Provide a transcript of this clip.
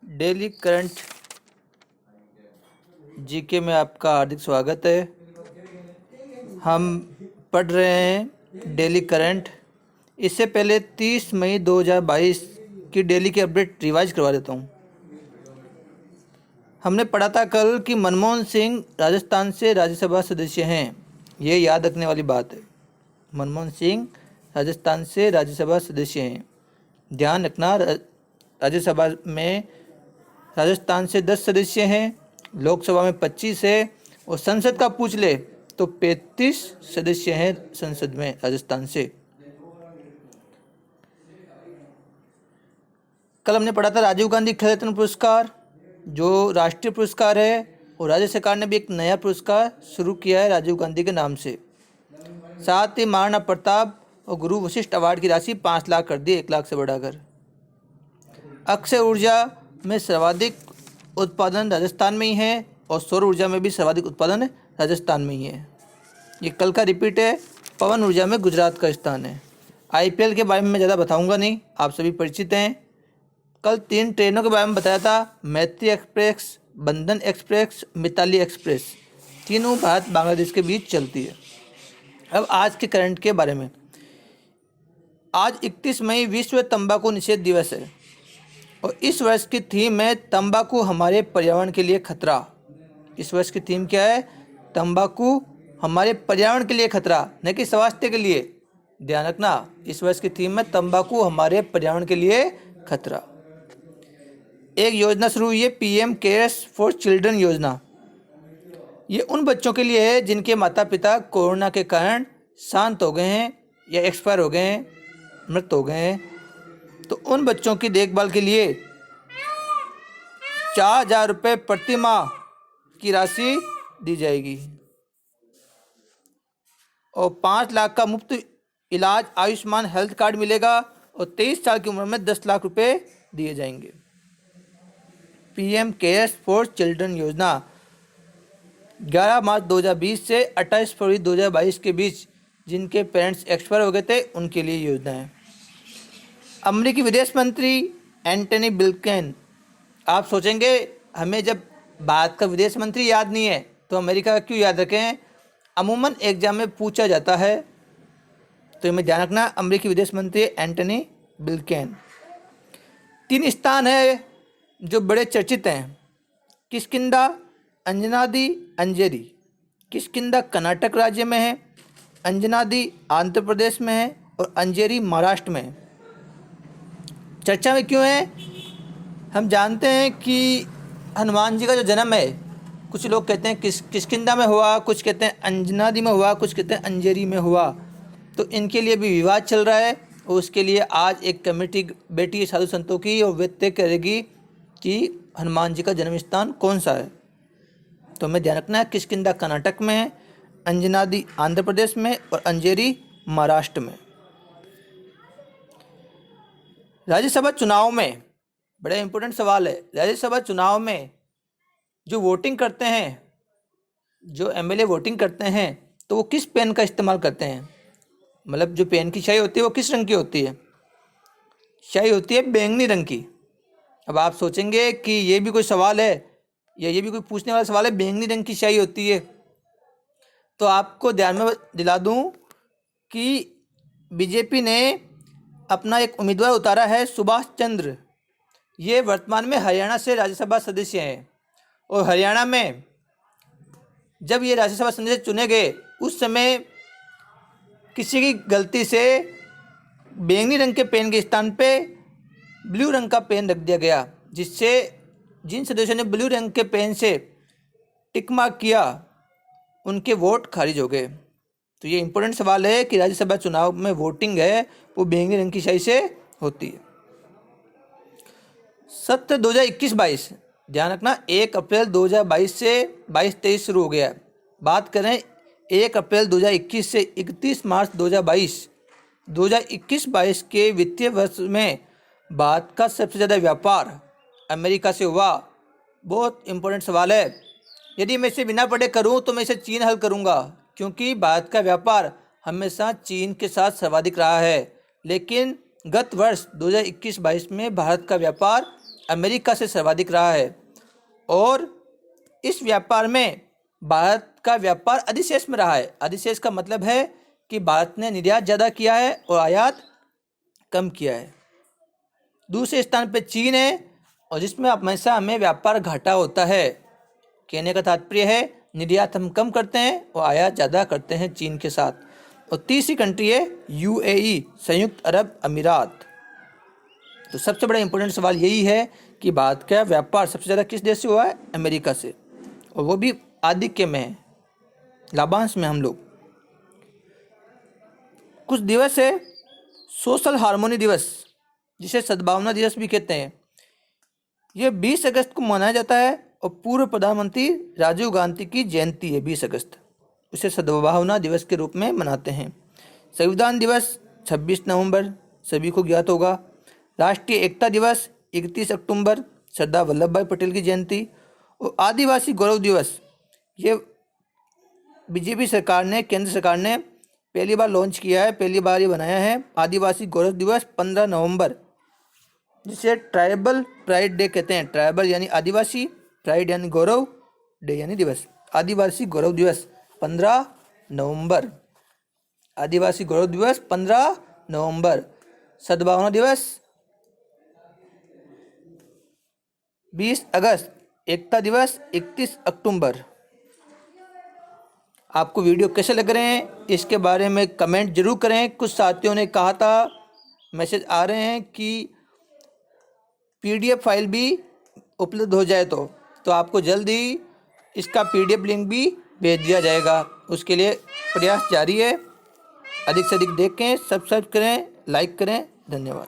Daily current GK में आपका हार्दिक स्वागत है। हम पढ़ रहे हैं डेली करंट। इससे पहले 30 मई 2022 की डेली की अपडेट रिवाइज करवा देता हूँ। हमने पढ़ा था कल कि मनमोहन सिंह राजस्थान से राज्यसभा सदस्य हैं। ये याद रखने वाली बात है। मनमोहन सिंह राजस्थान से राज्यसभा सदस्य हैं। ध्यान रखना, राज्यसभा में राजस्थान से 10 सदस्य हैं, लोकसभा में 25 है और संसद का पूछ ले तो 35 सदस्य हैं संसद में राजस्थान से। कल हमने पढ़ा था राजीव गांधी खेल रत्न पुरस्कार जो राष्ट्रीय पुरस्कार है और राज्य सरकार ने भी एक नया पुरस्कार शुरू किया है राजीव गांधी के नाम से। साथ ही महाराणा प्रताप और गुरु वशिष्ठ अवार्ड की राशि 5 लाख कर दी, 1 लाख से बढ़ाकर। अक्षय ऊर्जा में सर्वाधिक उत्पादन राजस्थान में ही है और सौर ऊर्जा में भी सर्वाधिक उत्पादन राजस्थान में ही है। ये कल का रिपीट है। पवन ऊर्जा में गुजरात का स्थान है। आईपीएल के बारे में मैं ज़्यादा बताऊंगा नहीं, आप सभी परिचित हैं। कल 3 ट्रेनों के बारे में बताया था, मैत्री एक्सप्रेस, बंधन एक्सप्रेस, मिताली एक्सप्रेस। तीनों भारत बांग्लादेश के बीच चलती है। अब आज के करंट के बारे में। आज 31 मई विश्व तंबाकू निषेध दिवस है और इस वर्ष की थीम है तंबाकू हमारे पर्यावरण के लिए खतरा। इस वर्ष की थीम क्या है? तंबाकू हमारे पर्यावरण के लिए खतरा, न कि स्वास्थ्य के लिए। ध्यान रखना, इस वर्ष की थीम है तंबाकू हमारे पर्यावरण के लिए खतरा। एक योजना शुरू हुई है, पीएम केयर्स फॉर चिल्ड्रन योजना। ये उन बच्चों के लिए है जिनके माता पिता कोरोना के कारण शांत हो गए हैं या एक्सपायर हो गए हैं, मृत हो गए हैं। तो उन बच्चों की देखभाल के लिए 4,000 रुपये प्रति माह की राशि दी जाएगी और 5 लाख का मुफ्त इलाज आयुष्मान हेल्थ कार्ड मिलेगा और 23 साल की उम्र में 10 लाख रुपए दिए जाएंगे। पीएम केयर्स फॉर चिल्ड्रन योजना 11 मार्च 2020 से 28 फरवरी 2022 के बीच जिनके पेरेंट्स एक्सपायर हो गए थे उनके लिए योजना है। अमेरिकी विदेश मंत्री एंटनी ब्लिंकन। आप सोचेंगे हमें जब भारत का विदेश मंत्री याद नहीं है तो अमेरिका का क्यों याद रखें? अमूमन एग्जाम में पूछा जाता है, तो हमें ध्यान रखना। अमेरिकी विदेश मंत्री एंटनी ब्लिंकन। 3 स्थान है जो बड़े चर्चित हैं, किष्किंधा, अंजनादी, अंजेरी। किष्किंधा कर्नाटक राज्य में है, अंजनादी आंध्र प्रदेश में है और अंजेरी महाराष्ट्र में है। चर्चा में क्यों है? हम जानते हैं कि हनुमान जी का जो जन्म है, कुछ लोग कहते हैं किष्किंधा में हुआ, कुछ कहते हैं अंजनादी में हुआ, कुछ कहते हैं अंजेरी में हुआ। तो इनके लिए भी विवाद चल रहा है और उसके लिए आज एक कमेटी बैठी है साधु संतों की और वे तय करेगी कि हनुमान जी का जन्म स्थान कौन सा है। तो हमें ध्यान रखना है, किष्किंधा कर्नाटक में है, अंजनादी आंध्र प्रदेश में और अंजेरी महाराष्ट्र में। राज्यसभा चुनाव में बड़ा इंपॉर्टेंट सवाल है। राज्यसभा चुनाव में जो वोटिंग करते हैं, जो एमएलए वोटिंग करते हैं, तो वो किस पेन का इस्तेमाल करते हैं? मतलब जो पेन की स्याही होती है वो किस रंग की होती है? स्याही होती है बैंगनी रंग की। अब आप सोचेंगे कि ये भी कोई सवाल है या ये भी कोई पूछने वाला सवाल है, बैंगनी रंग की स्याही होती है। तो आपको ध्यान में दिला दूं कि बीजेपी ने अपना एक उम्मीदवार उतारा है, सुभाष चंद्र। ये वर्तमान में हरियाणा से राज्यसभा सदस्य हैं और हरियाणा में जब ये राज्यसभा सदस्य चुने गए उस समय किसी की गलती से बैंगनी रंग के पेन के स्थान पे ब्लू रंग का पेन रख दिया गया, जिससे जिन सदस्यों ने ब्लू रंग के पेन से टिक मार्क किया उनके वोट खारिज हो गए। तो ये इंपॉर्टेंट सवाल है कि राज्यसभा चुनाव में वोटिंग है वो बैंगनी रंग की स्याही से होती है। सत्र 2021-22, ध्यान रखना, 1 अप्रैल 2022 से 22-23 शुरू हो गया है। बात करें 1 अप्रैल 2021 से 31 मार्च 2021 के वित्तीय वर्ष में भारत का सबसे ज़्यादा व्यापार अमेरिका से हुआ। बहुत इंपॉर्टेंट सवाल है। यदि मैं इसे बिना पढ़े करूं तो मैं इसे चीन हल करूंगा, क्योंकि भारत का व्यापार हमेशा चीन के साथ सर्वाधिक रहा है। लेकिन गत वर्ष 2021-22 में भारत का व्यापार अमेरिका से सर्वाधिक रहा है और इस व्यापार में भारत का व्यापार अधिशेष में रहा है। अधिशेष का मतलब है कि भारत ने निर्यात ज़्यादा किया है और आयात कम किया है। दूसरे स्थान पे चीन है और जिसमें हमेशा हमें व्यापार घाटा होता है। कहने का तात्पर्य है निर्यात हम कम करते हैं और आयात ज़्यादा करते हैं चीन के साथ। और तीसरी कंट्री है यूएई, संयुक्त अरब अमीरात। तो सबसे बड़ा इंपॉर्टेंट सवाल यही है कि भारत का व्यापार सबसे ज़्यादा किस देश से हुआ है? अमेरिका से, और वो भी आधिक्य में है, लाभांश में हम लोग। कुछ दिवस है सोशल हार्मोनी दिवस, जिसे सद्भावना दिवस भी कहते हैं। ये 20 अगस्त को मनाया जाता है और पूर्व प्रधानमंत्री राजीव गांधी की जयंती है 20 अगस्त, उसे सद्भावना दिवस के रूप में मनाते हैं। संविधान दिवस 26 नवंबर, सभी को ज्ञात होगा। राष्ट्रीय एकता दिवस 31 अक्टूबर, सरदार वल्लभ भाई पटेल की जयंती। और आदिवासी गौरव दिवस, ये बीजेपी सरकार ने, केंद्र सरकार ने पहली बार लॉन्च किया है, पहली बार ये बनाया है। आदिवासी गौरव दिवस 15 नवंबर, जिसे ट्राइबल प्राइड डे कहते हैं। ट्राइबल यानी आदिवासी, प्राइड यानी गौरव, डे यानी दिवस। आदिवासी गौरव दिवस 15 नवंबर, आदिवासी गौरव दिवस 15 नवंबर। सद्भावना दिवस 20 अगस्त, एकता दिवस 31 अक्टूबर। आपको वीडियो कैसे लग रहे हैं इसके बारे में कमेंट जरूर करें। कुछ साथियों ने कहा था, मैसेज आ रहे हैं कि पीडीएफ फाइल भी उपलब्ध हो जाए तो आपको जल्द ही इसका पीडीएफ लिंक भी भेज दिया जाएगा। उसके लिए प्रयास जारी है। अधिक से अधिक देखें, सब्सक्राइब करें, लाइक करें। धन्यवाद।